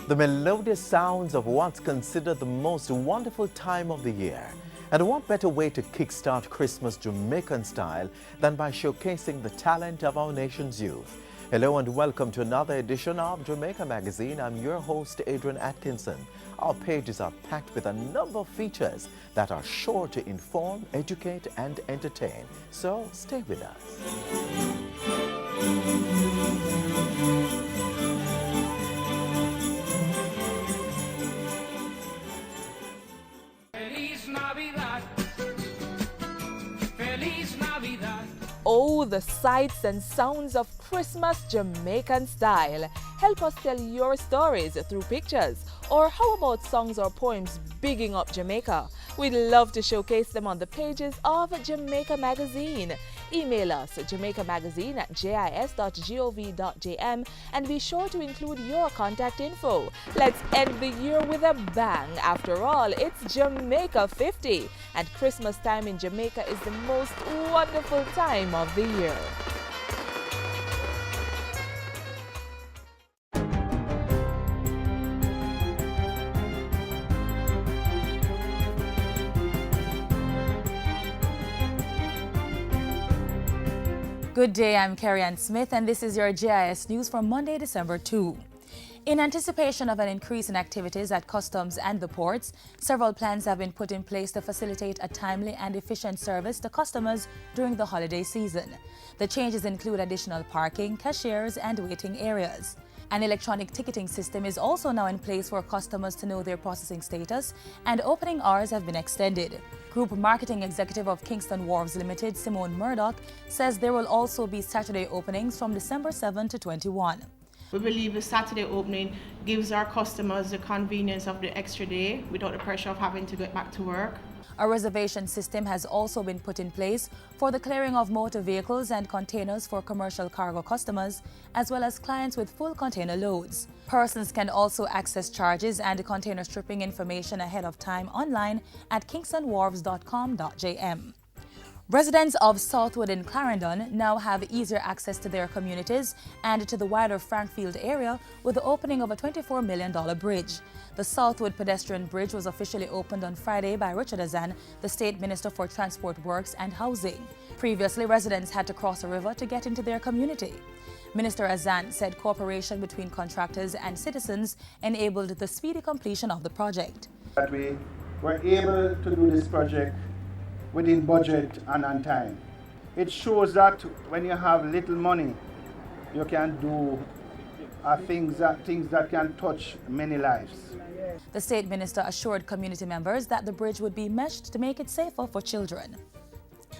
The melodious sounds of what's considered the most wonderful time of the year. And what better way to kickstart Christmas Jamaican style than by showcasing the talent of our nation's youth. Hello and welcome to another edition of Jamaica Magazine. I'm your host, Adrian Atkinson. Our pages are packed with a number of features that are sure to inform, educate, and entertain. So stay with us. Oh, the sights and sounds of Christmas Jamaican style. Help us tell your stories through pictures. Or how about songs or poems bigging up Jamaica? We'd love to showcase them on the pages of Jamaica Magazine. Email us jamaicamagazine@jis.gov.jm and be sure to include your contact info. Let's end the year with a bang. After all, it's Jamaica 50 and Christmas time in Jamaica is the most wonderful time of the year. Good day, I'm Carrie Ann Smith and this is your JIS News for Monday, December 2. In anticipation of an increase in activities at customs and the ports, several plans have been put in place to facilitate a timely and efficient service to customers during the holiday season. The changes include additional parking, cashiers, and waiting areas. An electronic ticketing system is also now in place for customers to know their processing status, and opening hours have been extended. Group Marketing Executive of Kingston Wharves Limited, Simone Murdoch, says there will also be Saturday openings from December 7 to 21. We believe the Saturday opening gives our customers the convenience of the extra day without the pressure of having to get back to work. A reservation system has also been put in place for the clearing of motor vehicles and containers for commercial cargo customers, as well as clients with full container loads. Persons can also access charges and container stripping information ahead of time online at kingstonwharves.com.jm. Residents of Southwood and Clarendon now have easier access to their communities and to the wider Frankfield area with the opening of a $24 million bridge. The Southwood Pedestrian Bridge was officially opened on Friday by Richard Azan, the State Minister for Transport Works and Housing. Previously, residents had to cross a river to get into their community. Minister Azan said cooperation between contractors and citizens enabled the speedy completion of the project. That we were able to do this project within budget and on time. It shows that when you have little money, you can do things that can touch many lives. The State Minister assured community members that the bridge would be meshed to make it safer for children.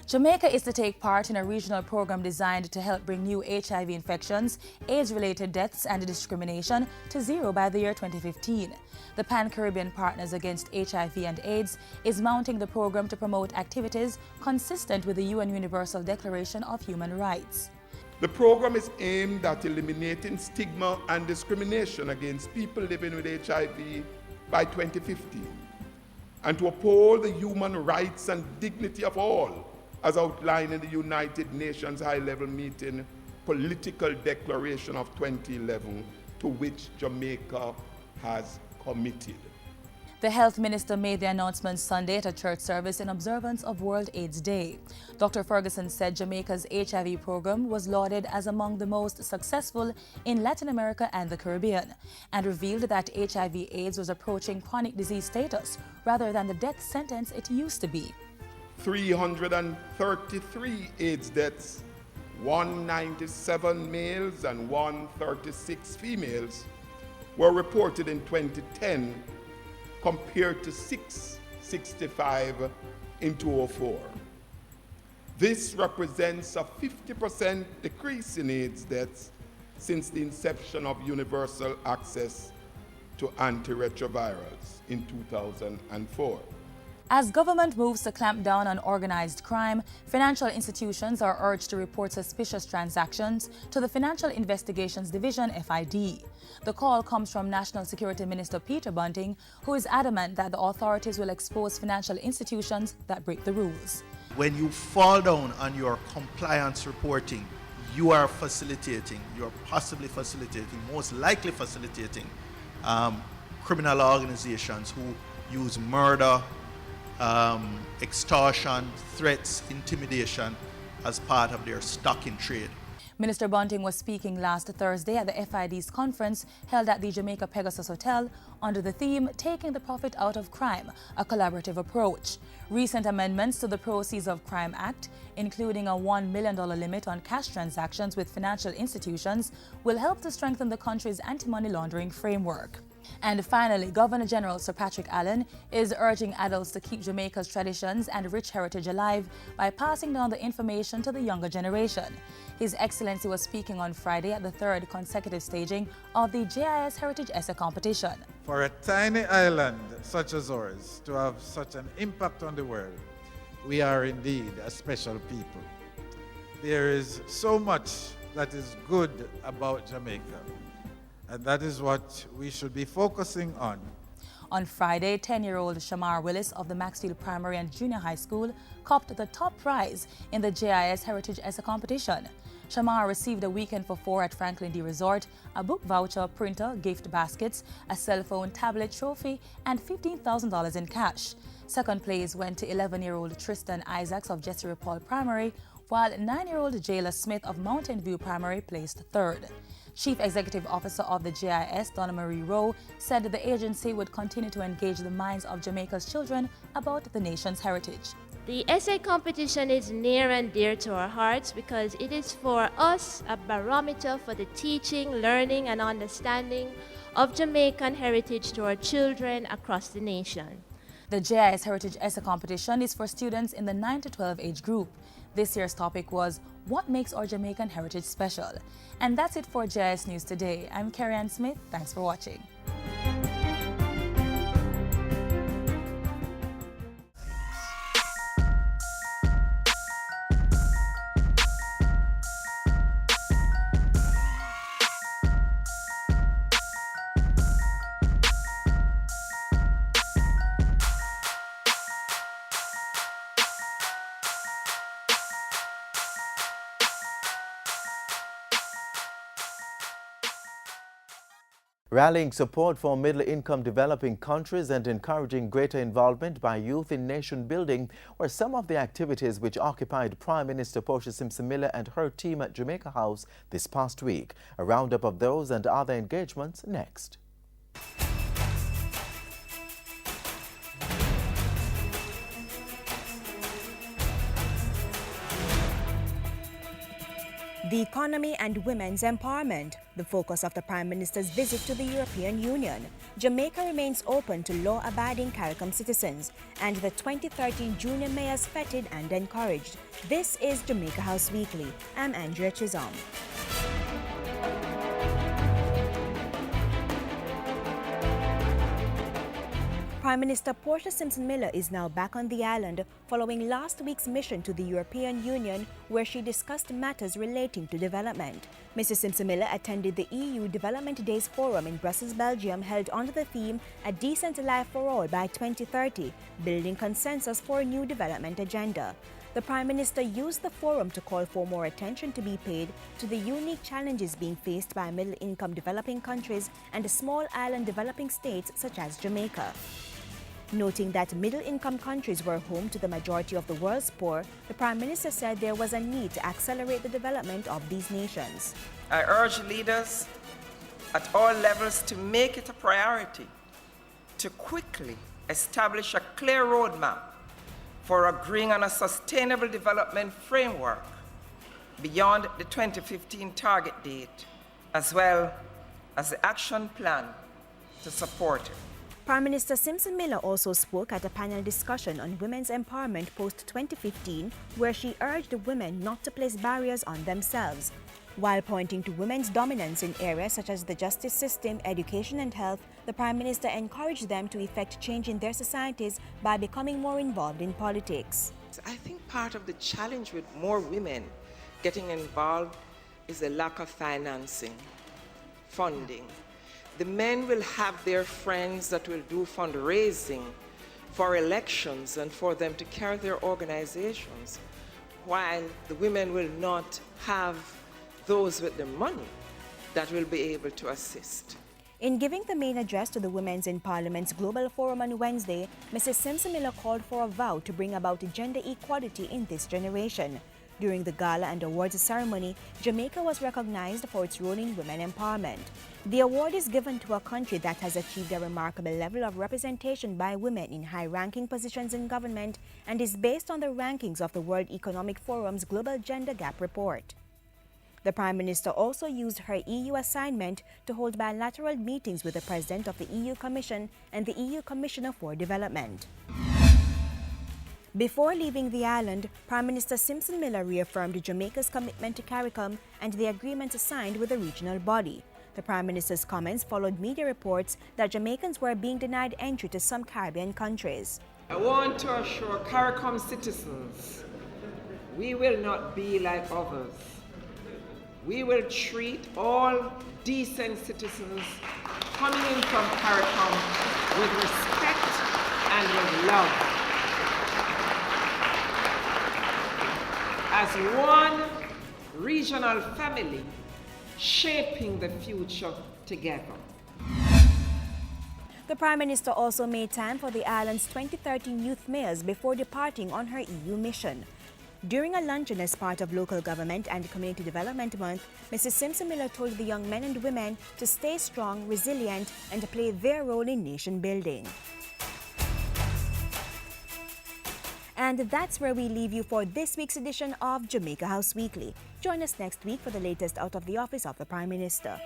Jamaica is to take part in a regional program designed to help bring new HIV infections, AIDS-related deaths and discrimination to zero by the year 2015. The Pan-Caribbean Partners Against HIV and AIDS is mounting the program to promote activities consistent with the UN Universal Declaration of Human Rights. The program is aimed at eliminating stigma and discrimination against people living with HIV by 2015 and to uphold the human rights and dignity of all, as outlined in the United Nations High-Level Meeting Political Declaration of 2011, to which Jamaica has committed. The Health Minister made the announcement Sunday at a church service in observance of World AIDS Day. Dr. Ferguson said Jamaica's HIV program was lauded as among the most successful in Latin America and the Caribbean, and revealed that HIV/AIDS was approaching chronic disease status rather than the death sentence it used to be. 333 AIDS deaths, 197 males and 136 females were reported in 2010 compared to 665 in 2004. This represents a 50% decrease in AIDS deaths since the inception of universal access to antiretrovirals in 2004. As government moves to clamp down on organized crime, financial institutions are urged to report suspicious transactions to the Financial Investigations Division, FID. The call comes from National Security Minister Peter Bunting, who is adamant that the authorities will expose financial institutions that break the rules. When you fall down on your compliance reporting, you are possibly facilitating, most likely facilitating criminal organizations who use murder, extortion, threats, intimidation as part of their stock in trade. Minister Bunting was speaking last Thursday at the FID's conference held at the Jamaica Pegasus Hotel under the theme Taking the Profit Out of Crime, a collaborative approach. Recent amendments to the Proceeds of Crime Act, including a $1 million limit on cash transactions with financial institutions, will help to strengthen the country's anti-money laundering framework. And finally, Governor General Sir Patrick Allen is urging adults to keep Jamaica's traditions and rich heritage alive by passing down the information to the younger generation. His Excellency was speaking on Friday at the third consecutive staging of the JIS Heritage Essay Competition. For a tiny island such as ours to have such an impact on the world, we are indeed a special people. There is so much that is good about Jamaica, and that is what we should be focusing on. On Friday, 10-year-old Shamar Willis of the Maxfield Primary and Junior High School copped the top prize in the JIS Heritage Essay Competition. Shamar received a weekend for 4 at Franklin D Resort, a book voucher, printer, gift baskets, a cell phone, tablet, trophy, and $15,000 in cash. Second place went to 11-year-old Tristan Isaacs of Jesse Paul Primary, while 9-year-old Jayla Smith of Mountain View Primary placed third. Chief Executive Officer of the JIS, Donna Marie Rowe, said that the agency would continue to engage the minds of Jamaica's children about the nation's heritage. The essay competition is near and dear to our hearts because it is for us a barometer for the teaching, learning, and understanding of Jamaican heritage to our children across the nation. The JIS Heritage Essay Competition is for students in the 9 to 12 age group. This year's topic was, what makes our Jamaican heritage special? And that's it for JIS News Today. I'm Carrie Ann Smith. Thanks for watching. Rallying support for middle-income developing countries and encouraging greater involvement by youth in nation building were some of the activities which occupied Prime Minister Portia Simpson Miller and her team at Jamaica House this past week. A roundup of those and other engagements next. The economy and women's empowerment, the focus of the Prime Minister's visit to the European Union. Jamaica remains open to law-abiding CARICOM citizens, and the 2013 Junior Mayors feted and encouraged. This is Jamaica House Weekly. I'm Andrea Chisholm. Prime Minister Portia Simpson Miller is now back on the island following last week's mission to the European Union, where she discussed matters relating to development. Mrs. Simpson Miller attended the EU Development Days Forum in Brussels, Belgium, held under the theme A Decent Life for All by 2030, building consensus for a new development agenda. The Prime Minister used the forum to call for more attention to be paid to the unique challenges being faced by middle-income developing countries and small island developing states such as Jamaica. Noting that middle-income countries were home to the majority of the world's poor, the Prime Minister said there was a need to accelerate the development of these nations. I urge leaders at all levels to make it a priority to quickly establish a clear roadmap for agreeing on a sustainable development framework beyond the 2015 target date, as well as the action plan to support it. Prime Minister Simpson Miller also spoke at a panel discussion on women's empowerment post-2015, where she urged women not to place barriers on themselves. While pointing to women's dominance in areas such as the justice system, education and health, the Prime Minister encouraged them to effect change in their societies by becoming more involved in politics. I think part of the challenge with more women getting involved is the lack of financing, funding. The men will have their friends that will do fundraising for elections and for them to carry their organizations, while the women will not have those with the money that will be able to assist. In giving the main address to the Women's in Parliament's Global Forum on Wednesday, Mrs. Simpson-Miller called for a vow to bring about gender equality in this generation. During the gala and awards ceremony, Jamaica was recognized for its role in women empowerment. The award is given to a country that has achieved a remarkable level of representation by women in high-ranking positions in government and is based on the rankings of the World Economic Forum's Global Gender Gap Report. The Prime Minister also used her EU assignment to hold bilateral meetings with the President of the EU Commission and the EU Commissioner for Development. Before leaving the island, Prime Minister Simpson-Miller reaffirmed Jamaica's commitment to CARICOM and the agreements signed with the regional body. The Prime Minister's comments followed media reports that Jamaicans were being denied entry to some Caribbean countries. I want to assure CARICOM citizens, we will not be like others. We will treat all decent citizens coming in from CARICOM with respect and with love. As one regional family, shaping the future together. The Prime Minister also made time for the island's 2013 youth mayors before departing on her EU mission. During a luncheon as part of Local Government and Community Development Month, Mrs. Simpson-Miller told the young men and women to stay strong, resilient, and to play their role in nation building. And that's where we leave you for this week's edition of Jamaica House Weekly. Join us next week for the latest out of the office of the Prime Minister.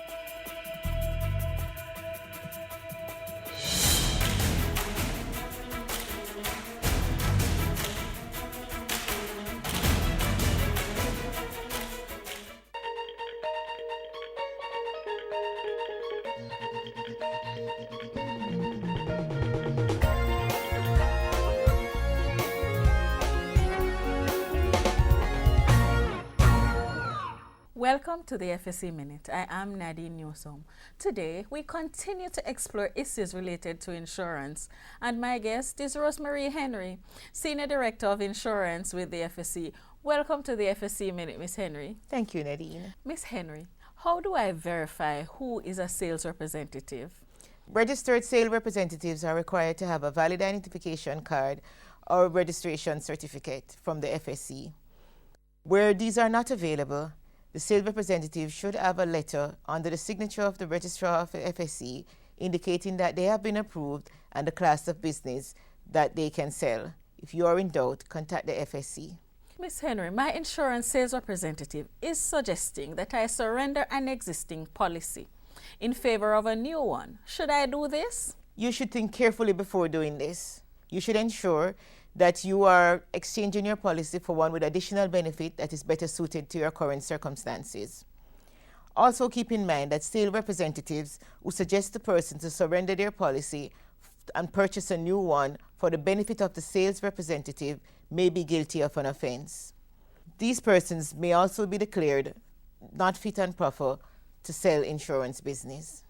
Welcome to the FSC Minute. I am Nadine Newsom. Today, we continue to explore issues related to insurance, and my guest is Rosemary Henry, Senior Director of Insurance with the FSC. Welcome to the FSC Minute, Miss Henry. Thank you, Nadine. Miss Henry, how do I verify who is a sales representative? Registered sales representatives are required to have a valid identification card or registration certificate from the FSC. Where these are not available, the sales representative should have a letter under the signature of the registrar of the FSC indicating that they have been approved and the class of business that they can sell. If you are in doubt, contact the FSC. Ms. Henry, my insurance sales representative is suggesting that I surrender an existing policy in favor of a new one. Should I do this? You should think carefully before doing this. You should ensure that you are exchanging your policy for one with additional benefit that is better suited to your current circumstances. Also keep in mind that sales representatives who suggest the person to surrender their policy and purchase a new one for the benefit of the sales representative may be guilty of an offense. These persons may also be declared not fit and proper to sell insurance business.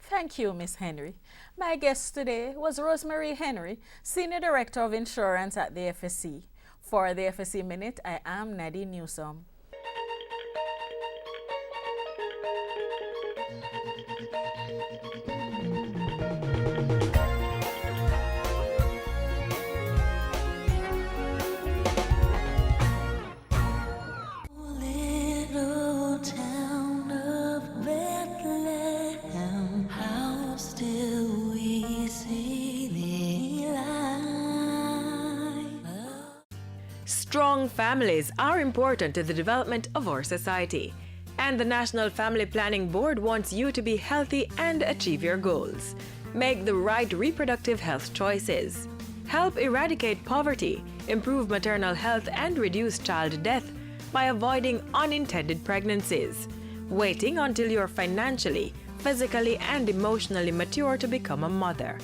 Thank you, Ms. Henry. My guest today was Rosemary Henry, Senior Director of Insurance at the FSC. For the FSC Minute, I am Nadine Newsom. Strong families are important to the development of our society, and the National Family Planning Board wants you to be healthy and achieve your goals. Make the right reproductive health choices. Help eradicate poverty, improve maternal health, and reduce child death by avoiding unintended pregnancies. Waiting until you're financially, physically, and emotionally mature to become a mother.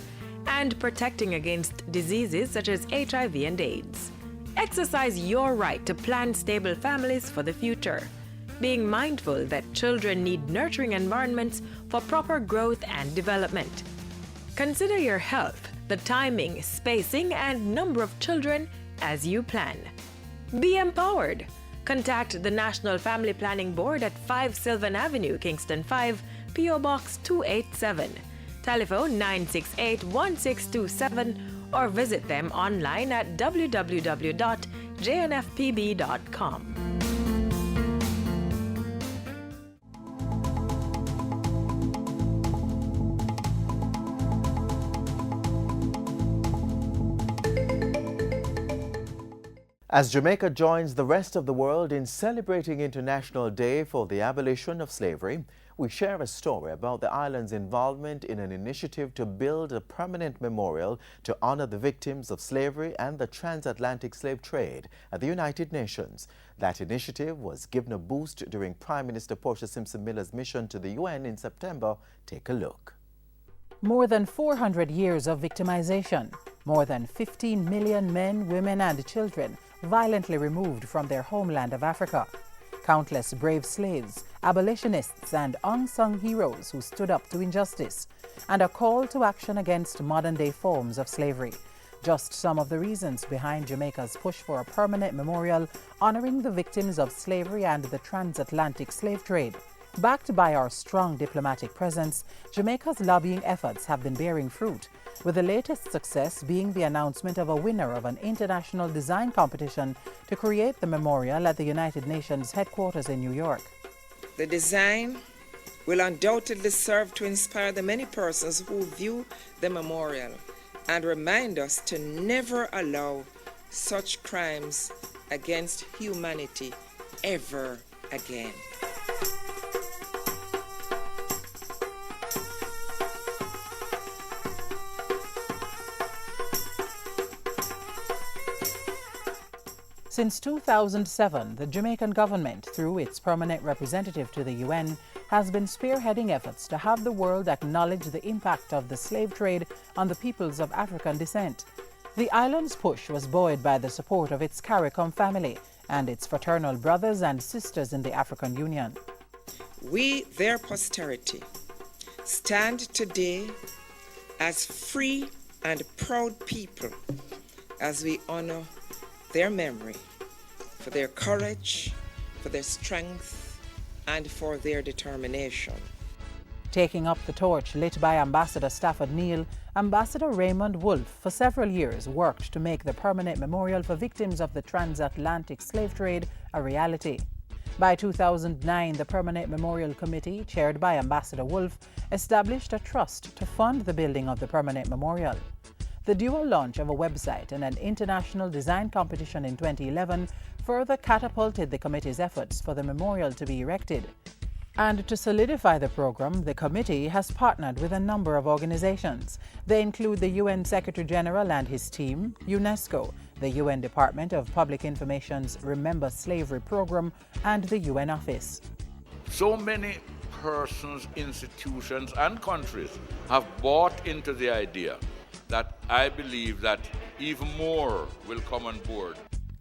And protecting against diseases such as HIV and AIDS. Exercise your right to plan stable families for the future, being mindful that children need nurturing environments for proper growth and development. Consider your health, the timing, spacing, and number of children as you plan. Be empowered. Contact the National Family Planning Board at 5 Sylvan Avenue, Kingston 5, P.O. Box 287, telephone 968-1627, or visit them online at www.jnfpb.com. As Jamaica joins the rest of the world in celebrating International Day for the Abolition of Slavery, we share a story about the island's involvement in an initiative to build a permanent memorial to honor the victims of slavery and the transatlantic slave trade at the United Nations. That initiative was given a boost during Prime Minister Portia Simpson Miller's mission to the UN in September. Take a look. More than 400 years of victimization, more than 15 million men, women and children violently removed from their homeland of Africa. Countless brave slaves, abolitionists and unsung heroes who stood up to injustice, and a call to action against modern-day forms of slavery. Just some of the reasons behind Jamaica's push for a permanent memorial honoring the victims of slavery and the transatlantic slave trade. Backed by our strong diplomatic presence, Jamaica's lobbying efforts have been bearing fruit, with the latest success being the announcement of a winner of an international design competition to create the memorial at the United Nations headquarters in New York. The design will undoubtedly serve to inspire the many persons who view the memorial and remind us to never allow such crimes against humanity ever again. Since 2007, the Jamaican government, through its permanent representative to the UN, has been spearheading efforts to have the world acknowledge the impact of the slave trade on the peoples of African descent. The island's push was buoyed by the support of its CARICOM family and its fraternal brothers and sisters in the African Union. We, their posterity, stand today as free and proud people as we honor their memory, for their courage, for their strength, and for their determination. Taking up the torch lit by Ambassador Stafford Neal, Ambassador Raymond Wolfe for several years worked to make the permanent memorial for victims of the transatlantic slave trade a reality. By 2009, the Permanent Memorial Committee, chaired by Ambassador Wolfe, established a trust to fund the building of the permanent memorial. The dual launch of a website and an international design competition in 2011 further catapulted the committee's efforts for the memorial to be erected. And to solidify the program, the committee has partnered with a number of organizations. They include the UN Secretary General and his team, UNESCO, the UN Department of Public Information's Remember Slavery program, and the UN Office. So many persons, institutions, and countries have bought into the idea that I believe that even more will come on board.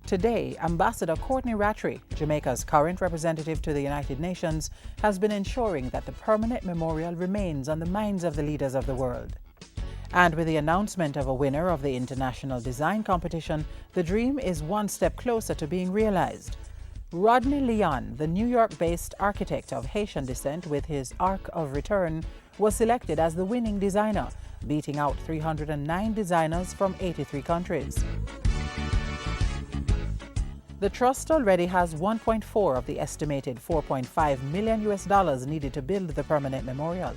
Today, Ambassador Courtney Rattray, Jamaica's current representative to the United Nations, has been ensuring that the permanent memorial remains on the minds of the leaders of the world. And with the announcement of a winner of the international design competition, the dream is one step closer to being realized. Rodney Leon, the New York-based architect of Haitian descent with his Arc of Return, was selected as the winning designer, beating out 309 designers from 83 countries. The trust already has 1.4 of the estimated $4.5 million needed to build the permanent memorial.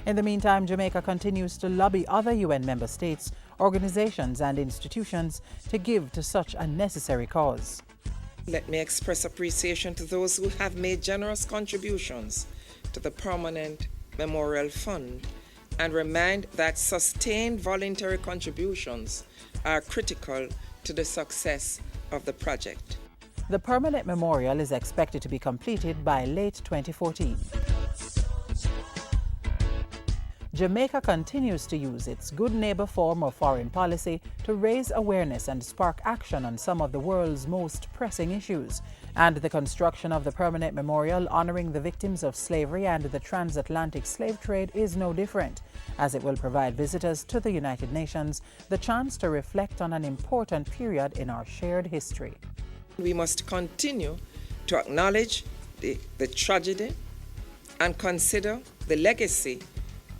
In the meantime, Jamaica continues to lobby other UN member states, organizations and institutions to give to such a necessary cause. Let me express appreciation to those who have made generous contributions to the Permanent Memorial Fund and remind that sustained voluntary contributions are critical to the success of the project. The permanent memorial is expected to be completed by late 2014. Jamaica continues to use its good neighbor form of foreign policy to raise awareness and spark action on some of the world's most pressing issues. And the construction of the permanent memorial honoring the victims of slavery and the transatlantic slave trade is no different, as it will provide visitors to the United Nations the chance to reflect on an important period in our shared history. We must continue to acknowledge the tragedy and consider the legacy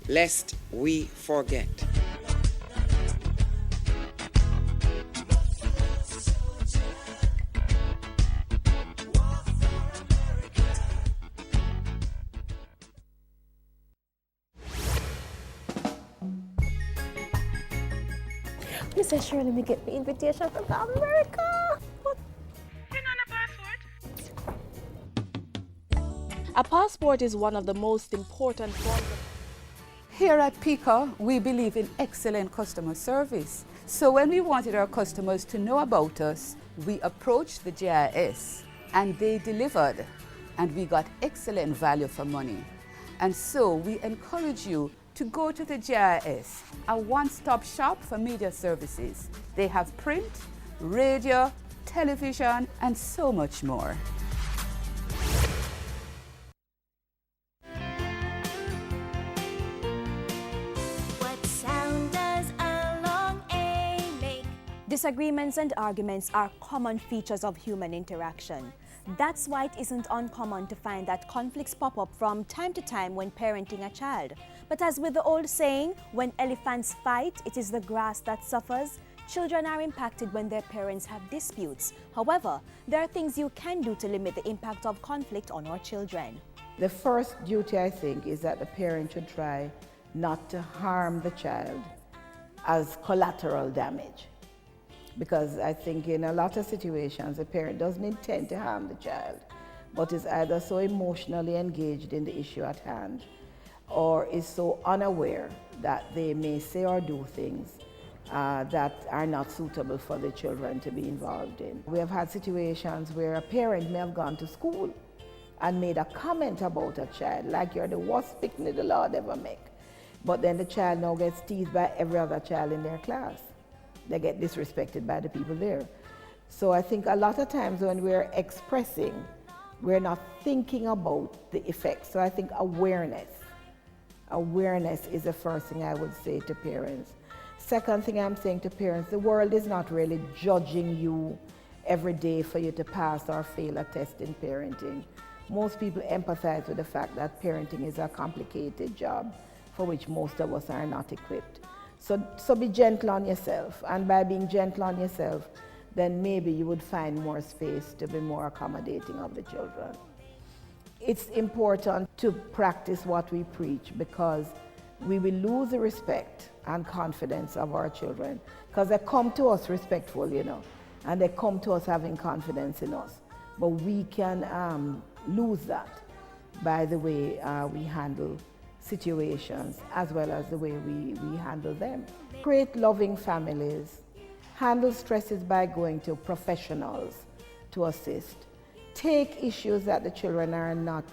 lest we forget. Mr. Shirley, me get the invitation from America. A passport is one of the most important forms of... Here at PICA, we believe in excellent customer service. So when we wanted our customers to know about us, we approached the GIS and they delivered, and we got excellent value for money. And so we encourage you to go to the GIS, a one-stop shop for media services. They have print, radio, television, and so much more. What sound does a long A make? Disagreements and arguments are common features of human interaction. That's why it isn't uncommon to find that conflicts pop up from time to time when parenting a child. But as with the old saying, when elephants fight, it is the grass that suffers. Children are impacted when their parents have disputes. However, there are things you can do to limit the impact of conflict on our children. The first duty, I think, is that the parent should try not to harm the child as collateral damage. Because I think in a lot of situations, the parent doesn't intend to harm the child, but is either so emotionally engaged in the issue at hand or is so unaware that they may say or do things that are not suitable for the children to be involved in. We have had situations where a parent may have gone to school and made a comment about a child, like you're the worst picnic the Lord ever make. But then the child now gets teased by every other child in their class. They get disrespected by the people there. So I think a lot of times when we're expressing, we're not thinking about the effects. So I think awareness is the first thing I would say to parents. Second thing I'm saying to parents, the world is not really judging you every day for you to pass or fail a test in parenting. Most people empathize with the fact that parenting is a complicated job for which most of us are not equipped. So be gentle on yourself, and by being gentle on yourself, then maybe you would find more space to be more accommodating of the children. It's important to practice what we preach, because we will lose the respect and confidence of our children, because they come to us respectful, you know, and they come to us having confidence in us. But we can lose that by the way we handle situations as well as the way we handle them. Create loving families, handle stresses by going to professionals to assist. Take issues that the children are not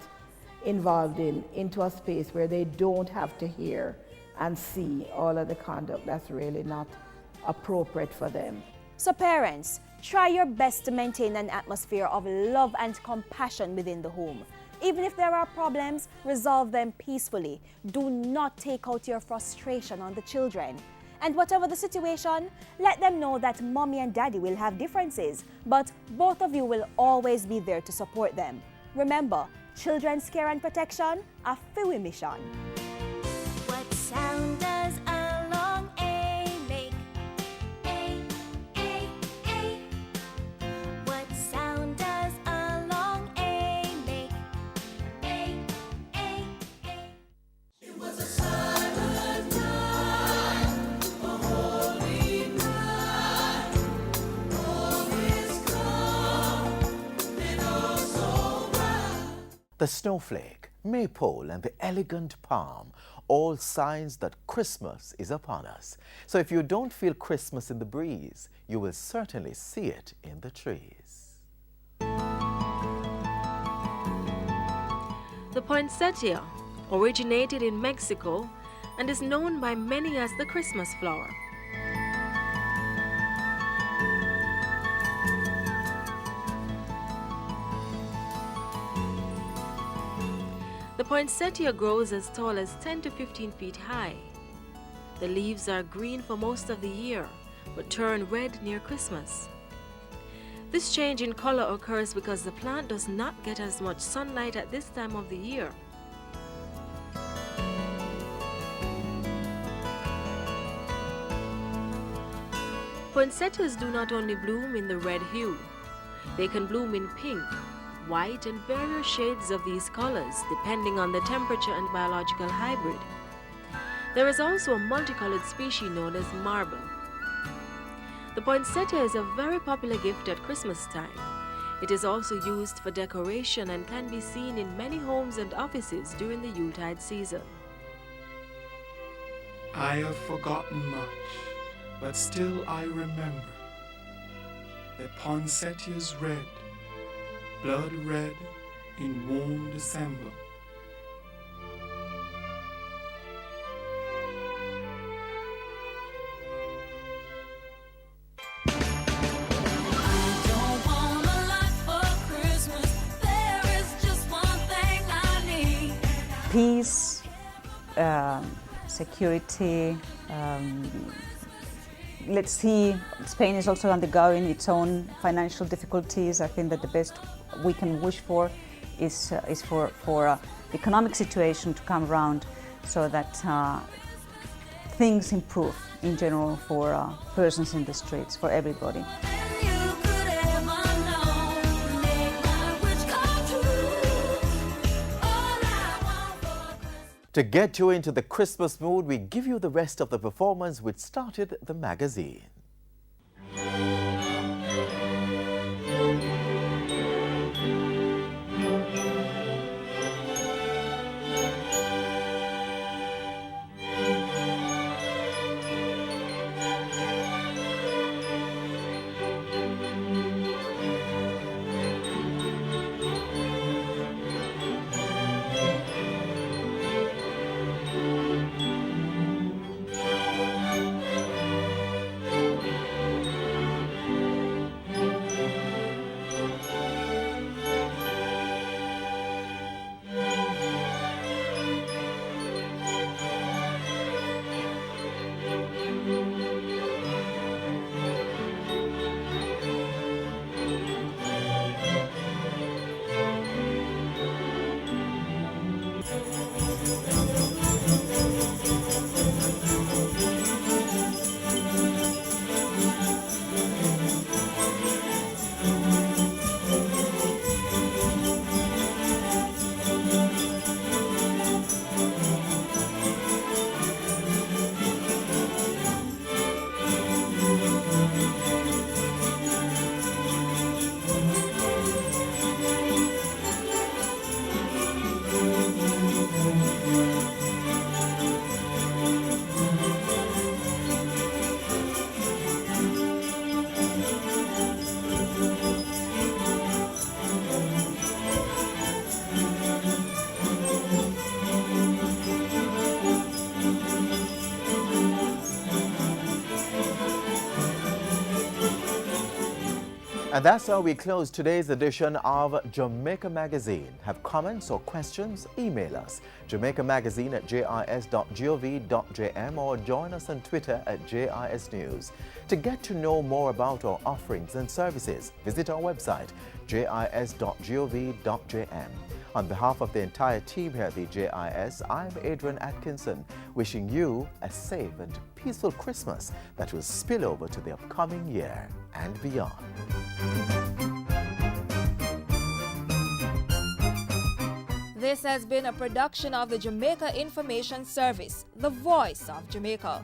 involved in into a space where they don't have to hear and see all of the conduct that's really not appropriate for them. So parents, try your best to maintain an atmosphere of love and compassion within the home. Even if there are problems, resolve them peacefully. Do not take out your frustration on the children. And whatever the situation, let them know that mommy and daddy will have differences, but both of you will always be there to support them. Remember, children's care and protection are FIWI mission. What sound does a long A make? A, A, A. What sound does a long A make? A, A, A. It was a silent night, a holy night. All is calm, and all so bright. The snowflake, maypole, and the elegant palm, all signs that Christmas is upon us. So if you don't feel Christmas in the breeze, you will certainly see it in the trees. The poinsettia originated in Mexico and is known by many as the Christmas flower. The poinsettia grows as tall as 10 to 15 feet high. The leaves are green for most of the year, but turn red near Christmas. This change in color occurs because the plant does not get as much sunlight at this time of the year. poinsettias do not only bloom in the red hue, they can bloom in pink, white, and various shades of these colors depending on the temperature and biological hybrid. There is also a multicolored species known as marble. The poinsettia is a very popular gift at Christmas time. It is also used for decoration and can be seen in many homes and offices during the Yuletide season. I have forgotten much, but still I remember. The poinsettia's red, blood red in warm December. Peace, security. Let's see, Spain is also undergoing its own financial difficulties. I think that the best we can wish for is for the economic situation to come around so that things improve in general for persons in the streets, for everybody. To get you into the Christmas mood, we give you the rest of the performance which started the magazine. And that's how we close today's edition of Jamaica Magazine. Have comments or questions? Email us, jamaicamagazine@jis.gov.jm, or join us on Twitter @JISNews. To get to know more about our offerings and services, visit our website, jis.gov.jm. On behalf of the entire team here at the JIS, I'm Adrian Atkinson, wishing you a safe and peaceful Christmas that will spill over to the upcoming year and beyond. This has been a production of the Jamaica Information Service, the voice of Jamaica.